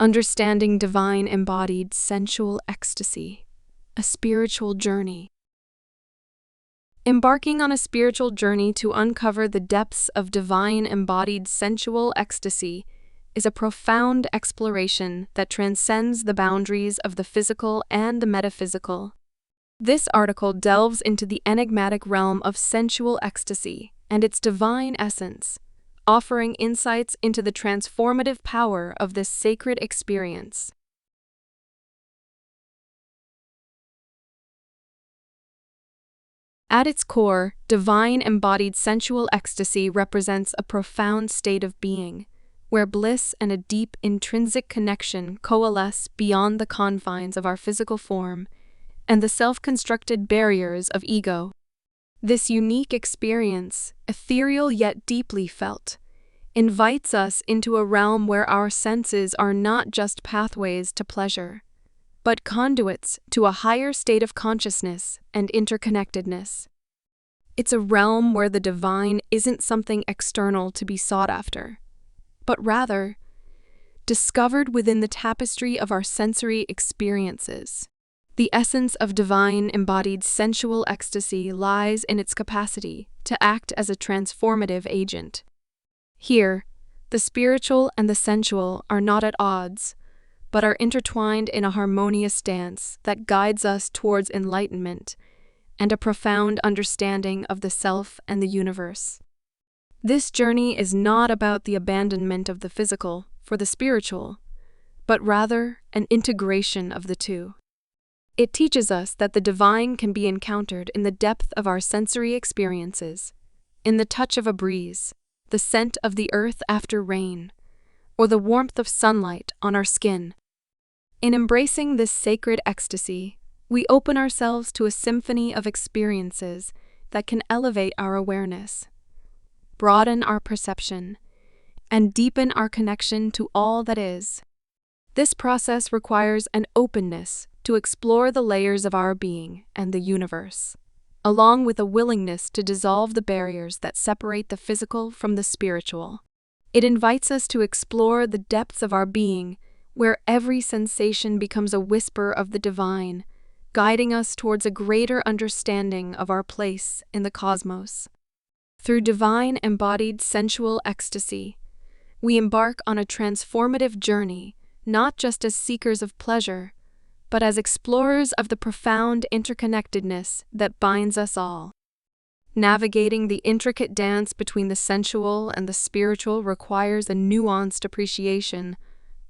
Understanding divine embodied sensual ecstasy, a spiritual journey. Embarking on a spiritual journey to uncover the depths of divine embodied sensual ecstasy is a profound exploration that transcends the boundaries of the physical and the metaphysical. This article delves into the enigmatic realm of sensual ecstasy and its divine essence, offering insights into the transformative power of this sacred experience. At its core, divine embodied sensual ecstasy represents a profound state of being, where bliss and a deep intrinsic connection coalesce beyond the confines of our physical form and the self-constructed barriers of ego. This unique experience, ethereal yet deeply felt, invites us into a realm where our senses are not just pathways to pleasure, but conduits to a higher state of consciousness and interconnectedness. It's a realm where the divine isn't something external to be sought after, but rather discovered within the tapestry of our sensory experiences. The essence of divine embodied sensual ecstasy lies in its capacity to act as a transformative agent. Here, the spiritual and the sensual are not at odds, but are intertwined in a harmonious dance that guides us towards enlightenment and a profound understanding of the self and the universe. This journey is not about the abandonment of the physical for the spiritual, but rather an integration of the two. It teaches us that the divine can be encountered in the depth of our sensory experiences, in the touch of a breeze, the scent of the earth after rain, or the warmth of sunlight on our skin. In embracing this sacred ecstasy, we open ourselves to a symphony of experiences that can elevate our awareness, broaden our perception, and deepen our connection to all that is. This process requires an openness to explore the layers of our being and the universe, along with a willingness to dissolve the barriers that separate the physical from the spiritual. It invites us to explore the depths of our being, where every sensation becomes a whisper of the divine, guiding us towards a greater understanding of our place in the cosmos. Through divine embodied sensual ecstasy, we embark on a transformative journey, not just as seekers of pleasure, but as explorers of the profound interconnectedness that binds us all. Navigating the intricate dance between the sensual and the spiritual requires a nuanced appreciation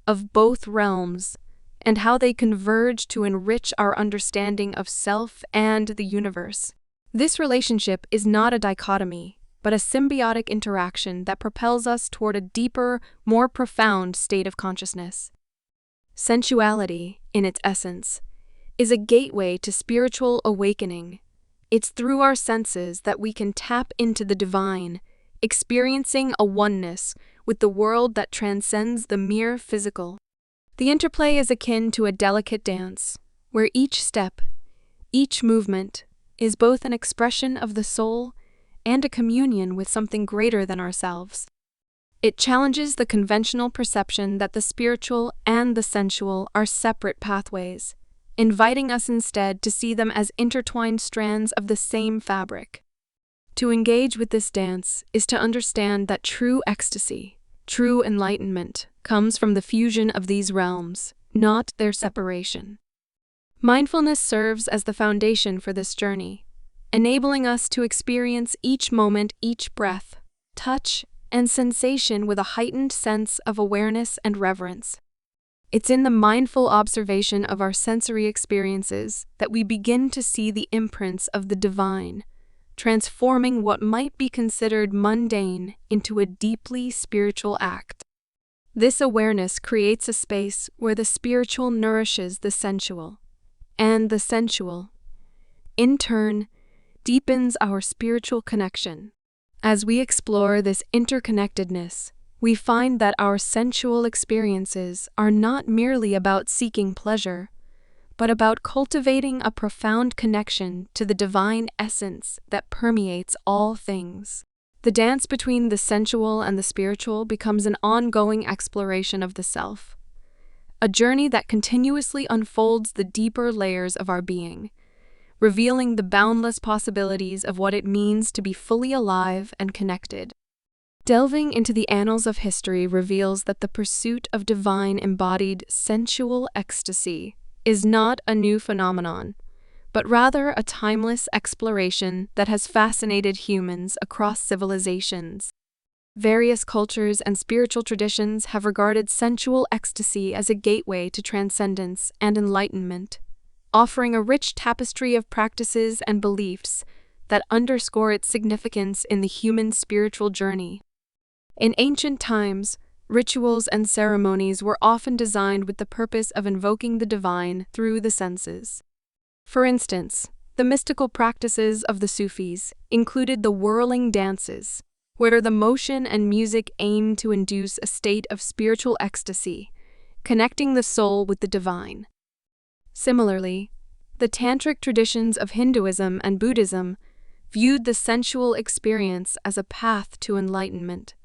of both realms and how they converge to enrich our understanding of self and the universe. This relationship is not a dichotomy, but a symbiotic interaction that propels us toward a deeper, more profound state of consciousness. Sensuality, in its essence, is a gateway to spiritual awakening. It's through our senses that we can tap into the divine, experiencing a oneness with the world that transcends the mere physical. The interplay is akin to a delicate dance, where each step, each movement, is both an expression of the soul and a communion with something greater than ourselves. It challenges the conventional perception that the spiritual and the sensual are separate pathways, inviting us instead to see them as intertwined strands of the same fabric. To engage with this dance is to understand that true ecstasy, true enlightenment, comes from the fusion of these realms, not their separation. Mindfulness serves as the foundation for this journey, enabling us to experience each moment, each breath, touch, and sensation with a heightened sense of awareness and reverence. It's in the mindful observation of our sensory experiences that we begin to see the imprints of the divine, transforming what might be considered mundane into a deeply spiritual act. This awareness creates a space where the spiritual nourishes the sensual, and the sensual, in turn, deepens our spiritual connection. As we explore this interconnectedness, we find that our sensual experiences are not merely about seeking pleasure, but about cultivating a profound connection to the divine essence that permeates all things. The dance between the sensual and the spiritual becomes an ongoing exploration of the self, a journey that continuously unfolds the deeper layers of our being, revealing the boundless possibilities of what it means to be fully alive and connected. Delving into the annals of history reveals that the pursuit of divine embodied sensual ecstasy is not a new phenomenon, but rather a timeless exploration that has fascinated humans across civilizations. Various cultures and spiritual traditions have regarded sensual ecstasy as a gateway to transcendence and enlightenment, offering a rich tapestry of practices and beliefs that underscore its significance in the human spiritual journey. In ancient times, rituals and ceremonies were often designed with the purpose of invoking the divine through the senses. For instance, the mystical practices of the Sufis included the whirling dances, where the motion and music aimed to induce a state of spiritual ecstasy, connecting the soul with the divine. Similarly, the tantric traditions of Hinduism and Buddhism viewed the sensual experience as a path to enlightenment,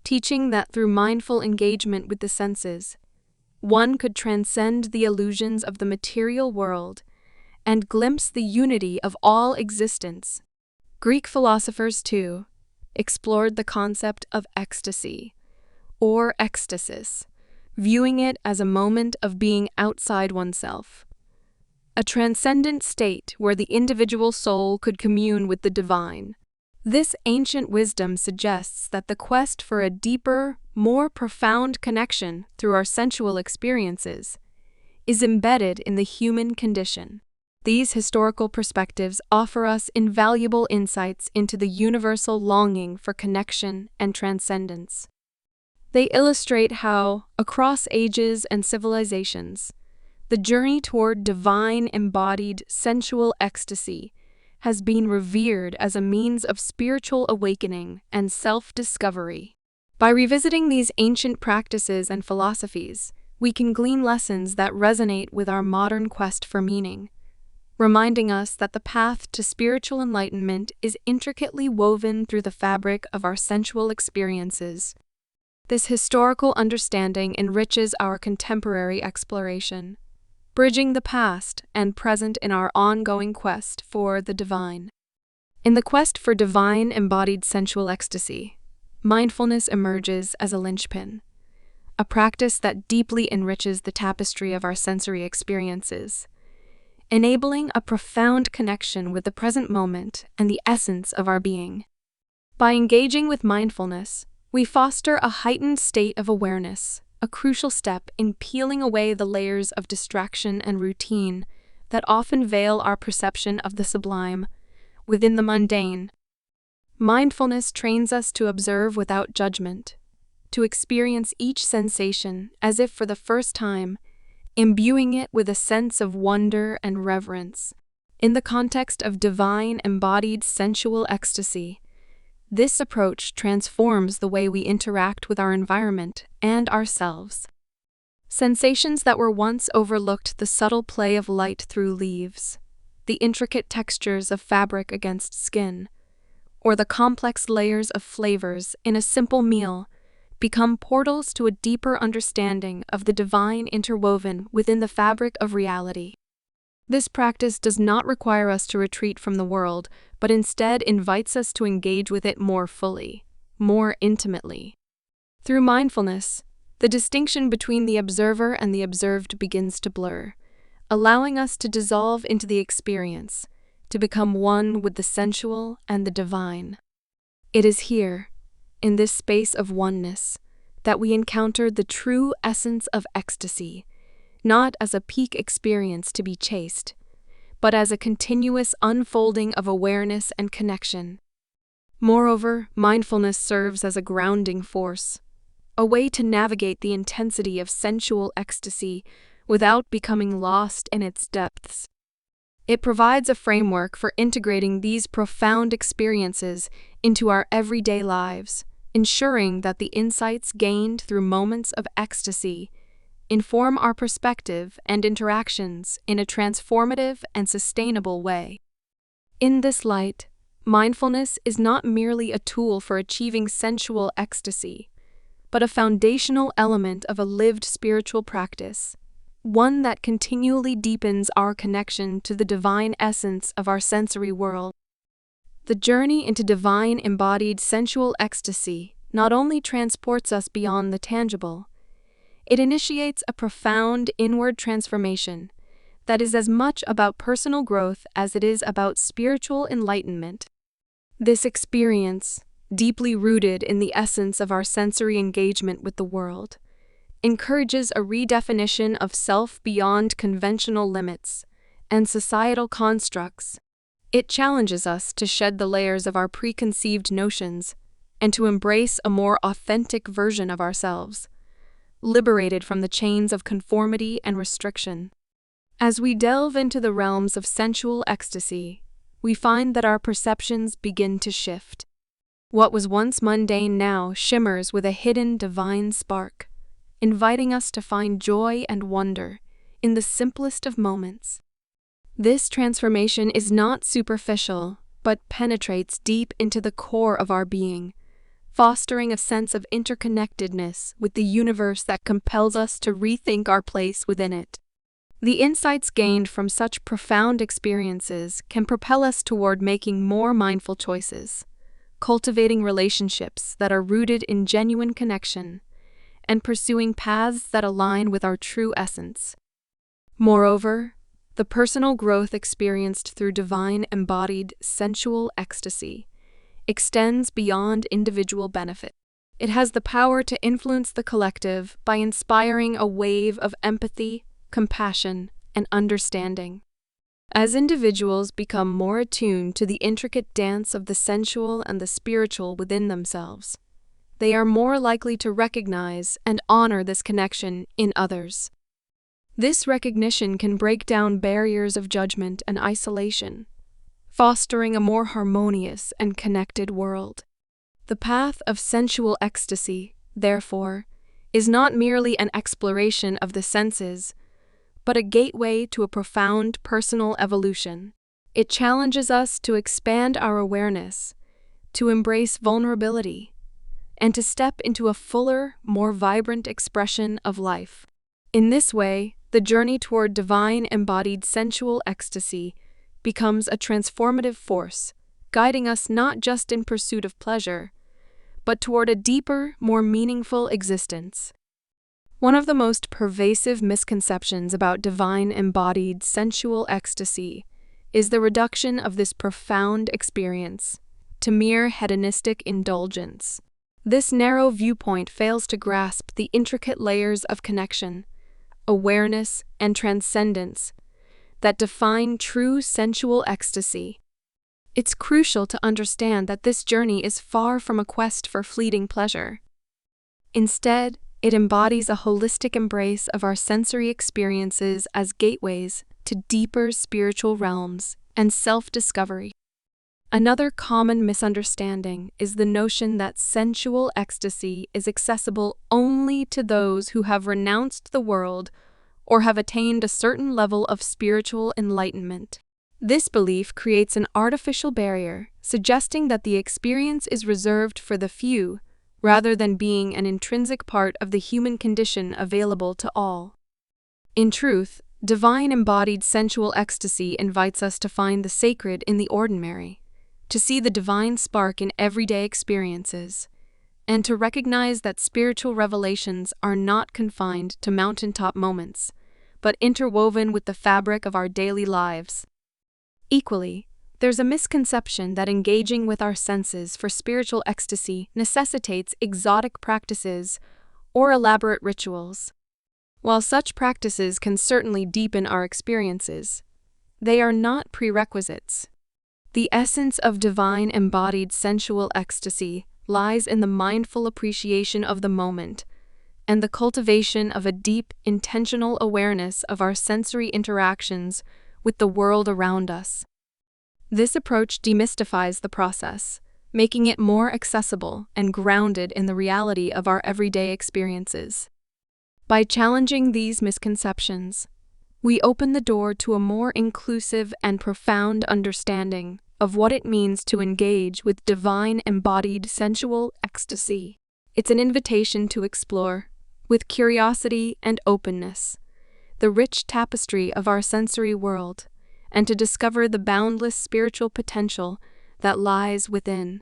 teaching that through mindful engagement with the senses, one could transcend the illusions of the material world and glimpse the unity of all existence. Greek philosophers, too, explored the concept of ecstasy, or ecstasis, viewing it as a moment of being outside oneself, a transcendent state where the individual soul could commune with the divine. This ancient wisdom suggests that the quest for a deeper, more profound connection through our sensual experiences is embedded in the human condition. These historical perspectives offer us invaluable insights into the universal longing for connection and transcendence. They illustrate how, across ages and civilizations, the journey toward divine embodied sensual ecstasy has been revered as a means of spiritual awakening and self-discovery. By revisiting these ancient practices and philosophies, we can glean lessons that resonate with our modern quest for meaning, reminding us that the path to spiritual enlightenment is intricately woven through the fabric of our sensual experiences. This historical understanding enriches our contemporary exploration, bridging the past and present in our ongoing quest for the divine. In the quest for divine embodied sensual ecstasy, mindfulness emerges as a linchpin, a practice that deeply enriches the tapestry of our sensory experiences, enabling a profound connection with the present moment and the essence of our being. By engaging with mindfulness, we foster a heightened state of awareness, a crucial step in peeling away the layers of distraction and routine that often veil our perception of the sublime within the mundane. Mindfulness trains us to observe without judgment, to experience each sensation as if for the first time, imbuing it with a sense of wonder and reverence. In the context of divine embodied sensual ecstasy, this approach transforms the way we interact with our environment and ourselves. Sensations that were once overlooked, the subtle play of light through leaves, the intricate textures of fabric against skin, or the complex layers of flavors in a simple meal, become portals to a deeper understanding of the divine interwoven within the fabric of reality. This practice does not require us to retreat from the world, but instead invites us to engage with it more fully, more intimately. Through mindfulness, the distinction between the observer and the observed begins to blur, allowing us to dissolve into the experience, to become one with the sensual and the divine. It is here, in this space of oneness, that we encounter the true essence of ecstasy, not as a peak experience to be chased, but as a continuous unfolding of awareness and connection. Moreover, mindfulness serves as a grounding force, a way to navigate the intensity of sensual ecstasy without becoming lost in its depths. It provides a framework for integrating these profound experiences into our everyday lives, ensuring that the insights gained through moments of ecstasy inform our perspective and interactions in a transformative and sustainable way. In this light, mindfulness is not merely a tool for achieving sensual ecstasy, but a foundational element of a lived spiritual practice, one that continually deepens our connection to the divine essence of our sensory world. The journey into divine embodied sensual ecstasy not only transports us beyond the tangible, it initiates a profound inward transformation that is as much about personal growth as it is about spiritual enlightenment. This experience, deeply rooted in the essence of our sensory engagement with the world, encourages a redefinition of self beyond conventional limits and societal constructs. It challenges us to shed the layers of our preconceived notions and to embrace a more authentic version of ourselves, liberated from the chains of conformity and restriction. As we delve into the realms of sensual ecstasy, we find that our perceptions begin to shift. What was once mundane now shimmers with a hidden divine spark, inviting us to find joy and wonder in the simplest of moments. This transformation is not superficial, but penetrates deep into the core of our being, fostering a sense of interconnectedness with the universe that compels us to rethink our place within it. The insights gained from such profound experiences can propel us toward making more mindful choices, cultivating relationships that are rooted in genuine connection, and pursuing paths that align with our true essence. Moreover, the personal growth experienced through divine embodied sensual ecstasy extends beyond individual benefit. It has the power to influence the collective by inspiring a wave of empathy, compassion, and understanding. As individuals become more attuned to the intricate dance of the sensual and the spiritual within themselves, they are more likely to recognize and honor this connection in others. This recognition can break down barriers of judgment and isolation, fostering a more harmonious and connected world. The path of sensual ecstasy, therefore, is not merely an exploration of the senses, but a gateway to a profound personal evolution. It challenges us to expand our awareness, to embrace vulnerability, and to step into a fuller, more vibrant expression of life. In this way, the journey toward divine embodied sensual ecstasy becomes a transformative force, guiding us not just in pursuit of pleasure, but toward a deeper, more meaningful existence. One of the most pervasive misconceptions about divine embodied sensual ecstasy is the reduction of this profound experience to mere hedonistic indulgence. This narrow viewpoint fails to grasp the intricate layers of connection, awareness, and transcendence that define true sensual ecstasy. It's crucial to understand that this journey is far from a quest for fleeting pleasure. Instead, it embodies a holistic embrace of our sensory experiences as gateways to deeper spiritual realms and self-discovery. Another common misunderstanding is the notion that sensual ecstasy is accessible only to those who have renounced the world or have attained a certain level of spiritual enlightenment. This belief creates an artificial barrier, suggesting that the experience is reserved for the few, rather than being an intrinsic part of the human condition available to all. In truth, divine embodied sensual ecstasy invites us to find the sacred in the ordinary, to see the divine spark in everyday experiences, and to recognize that spiritual revelations are not confined to mountaintop moments, but interwoven with the fabric of our daily lives. Equally, there's a misconception that engaging with our senses for spiritual ecstasy necessitates exotic practices or elaborate rituals. While such practices can certainly deepen our experiences, they are not prerequisites. The essence of divine embodied sensual ecstasy lies in the mindful appreciation of the moment and the cultivation of a deep, intentional awareness of our sensory interactions with the world around us. This approach demystifies the process, making it more accessible and grounded in the reality of our everyday experiences. By challenging these misconceptions, we open the door to a more inclusive and profound understanding of what it means to engage with divine embodied sensual ecstasy. It's an invitation to explore, with curiosity and openness, the rich tapestry of our sensory world, and to discover the boundless spiritual potential that lies within.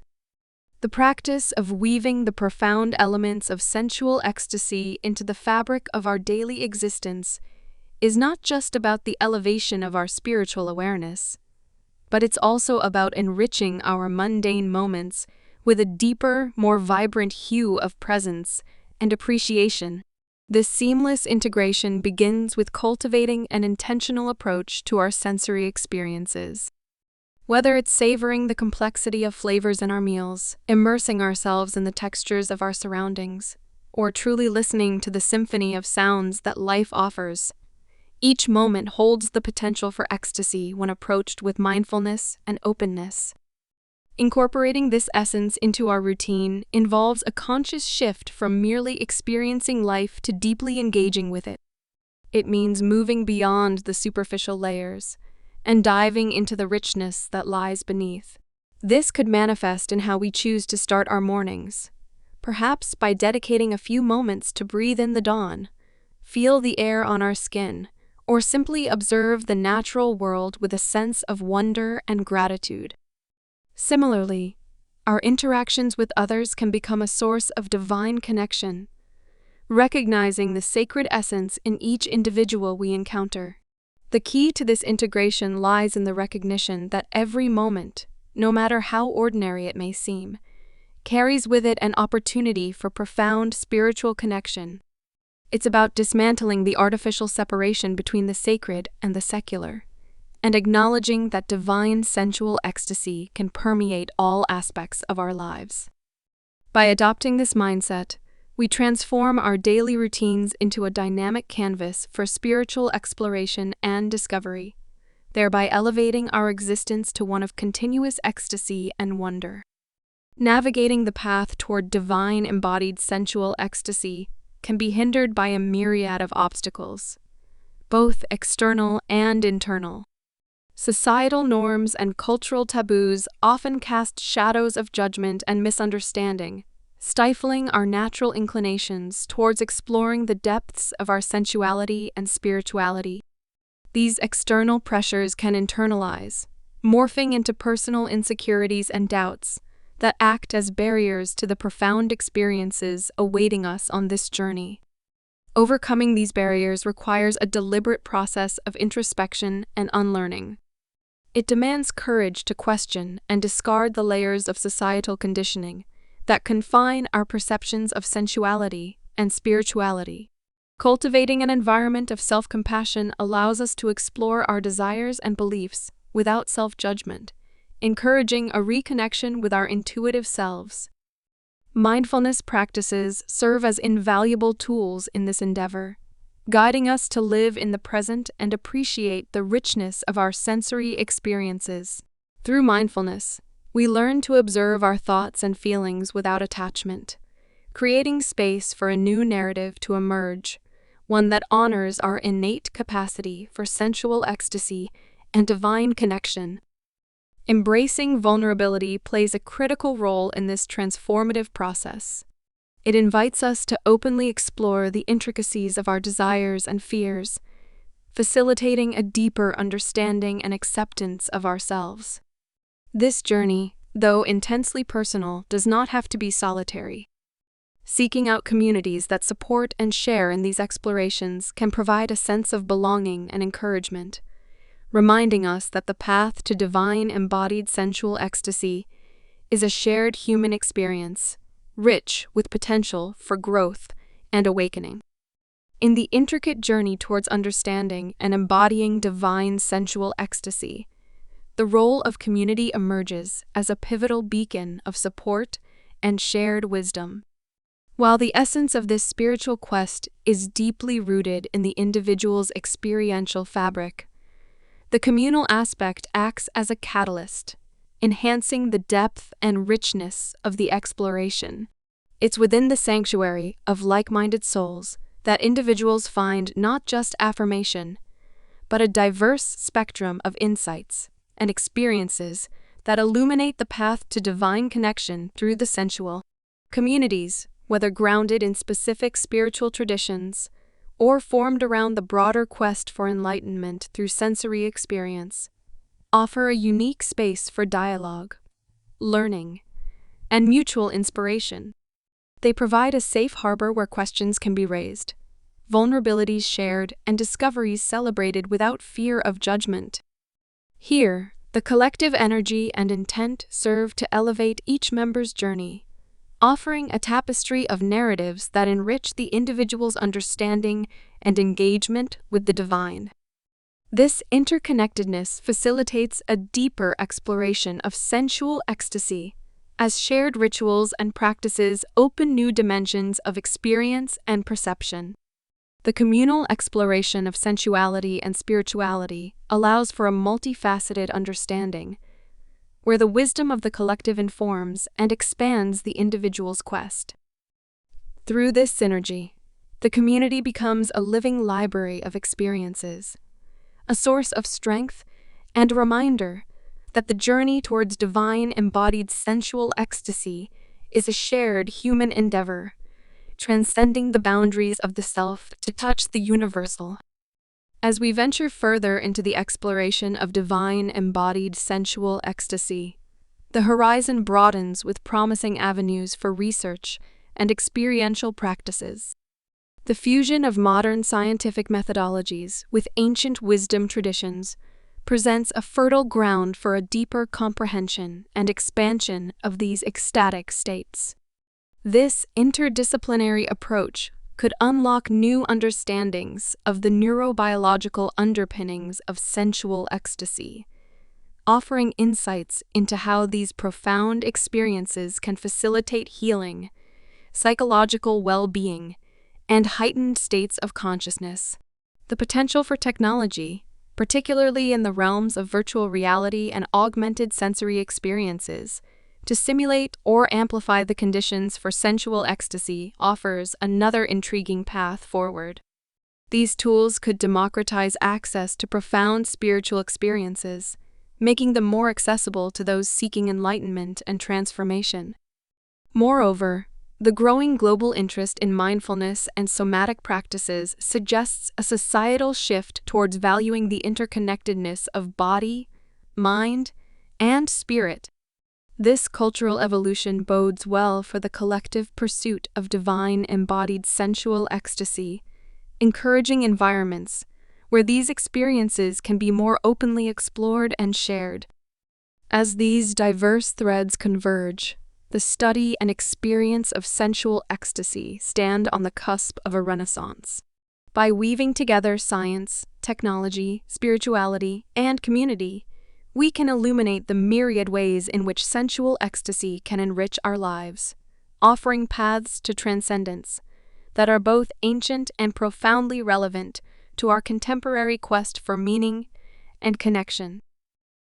The practice of weaving the profound elements of sensual ecstasy into the fabric of our daily existence is not just about the elevation of our spiritual awareness, but it's also about enriching our mundane moments with a deeper, more vibrant hue of presence and appreciation. This seamless integration begins with cultivating an intentional approach to our sensory experiences. Whether it's savoring the complexity of flavors in our meals, immersing ourselves in the textures of our surroundings, or truly listening to the symphony of sounds that life offers, each moment holds the potential for ecstasy when approached with mindfulness and openness. Incorporating this essence into our routine involves a conscious shift from merely experiencing life to deeply engaging with it. It means moving beyond the superficial layers and diving into the richness that lies beneath. This could manifest in how we choose to start our mornings, perhaps by dedicating a few moments to breathe in the dawn, feel the air on our skin, or simply observe the natural world with a sense of wonder and gratitude. Similarly, our interactions with others can become a source of divine connection, recognizing the sacred essence in each individual we encounter. The key to this integration lies in the recognition that every moment, no matter how ordinary it may seem, carries with it an opportunity for profound spiritual connection. It's about dismantling the artificial separation between the sacred and the secular, and acknowledging that divine sensual ecstasy can permeate all aspects of our lives. By adopting this mindset, we transform our daily routines into a dynamic canvas for spiritual exploration and discovery, thereby elevating our existence to one of continuous ecstasy and wonder. Navigating the path toward divine embodied sensual ecstasy can be hindered by a myriad of obstacles, both external and internal. Societal norms and cultural taboos often cast shadows of judgment and misunderstanding, stifling our natural inclinations towards exploring the depths of our sensuality and spirituality. These external pressures can internalize, morphing into personal insecurities and doubts that act as barriers to the profound experiences awaiting us on this journey. Overcoming these barriers requires a deliberate process of introspection and unlearning. It demands courage to question and discard the layers of societal conditioning that confine our perceptions of sensuality and spirituality. Cultivating an environment of self-compassion allows us to explore our desires and beliefs without self-judgment, encouraging a reconnection with our intuitive selves. Mindfulness practices serve as invaluable tools in this endeavor, guiding us to live in the present and appreciate the richness of our sensory experiences. Through mindfulness, we learn to observe our thoughts and feelings without attachment, creating space for a new narrative to emerge, one that honors our innate capacity for sensual ecstasy and divine connection. Embracing vulnerability plays a critical role in this transformative process. It invites us to openly explore the intricacies of our desires and fears, facilitating a deeper understanding and acceptance of ourselves. This journey, though intensely personal, does not have to be solitary. Seeking out communities that support and share in these explorations can provide a sense of belonging and encouragement, reminding us that the path to divine embodied sensual ecstasy is a shared human experience, rich with potential for growth and awakening. In the intricate journey towards understanding and embodying divine sensual ecstasy, the role of community emerges as a pivotal beacon of support and shared wisdom. While the essence of this spiritual quest is deeply rooted in the individual's experiential fabric, the communal aspect acts as a catalyst, enhancing the depth and richness of the exploration. It's within the sanctuary of like-minded souls that individuals find not just affirmation, but a diverse spectrum of insights and experiences that illuminate the path to divine connection through the sensual. Communities whether grounded in specific spiritual traditions or formed around the broader quest for enlightenment through sensory experience, offer a unique space for dialogue, learning, and mutual inspiration. They provide a safe harbor where questions can be raised, vulnerabilities shared, and discoveries celebrated without fear of judgment. Here, the collective energy and intent serve to elevate each member's journey, offering a tapestry of narratives that enrich the individual's understanding and engagement with the divine. This interconnectedness facilitates a deeper exploration of sensual ecstasy, as shared rituals and practices open new dimensions of experience and perception. The communal exploration of sensuality and spirituality allows for a multifaceted understanding, where the wisdom of the collective informs and expands the individual's quest. Through this synergy, the community becomes a living library of experiences, a source of strength and a reminder that the journey towards divine embodied sensual ecstasy is a shared human endeavor, transcending the boundaries of the self to touch the universal. As we venture further into the exploration of divine embodied sensual ecstasy, the horizon broadens with promising avenues for research and experiential practices. The fusion of modern scientific methodologies with ancient wisdom traditions presents a fertile ground for a deeper comprehension and expansion of these ecstatic states. This interdisciplinary approach could unlock new understandings of the neurobiological underpinnings of sensual ecstasy, offering insights into how these profound experiences can facilitate healing, psychological well-being, and heightened states of consciousness. The potential for technology, particularly in the realms of virtual reality and augmented sensory experiences, to simulate or amplify the conditions for sensual ecstasy offers another intriguing path forward. These tools could democratize access to profound spiritual experiences, making them more accessible to those seeking enlightenment and transformation. Moreover, the growing global interest in mindfulness and somatic practices suggests a societal shift towards valuing the interconnectedness of body, mind, and spirit. This cultural evolution bodes well for the collective pursuit of divine embodied sensual ecstasy, encouraging environments where these experiences can be more openly explored and shared. As these diverse threads converge, the study and experience of sensual ecstasy stand on the cusp of a renaissance. By weaving together science, technology, spirituality, and community, we can illuminate the myriad ways in which sensual ecstasy can enrich our lives, offering paths to transcendence that are both ancient and profoundly relevant to our contemporary quest for meaning and connection.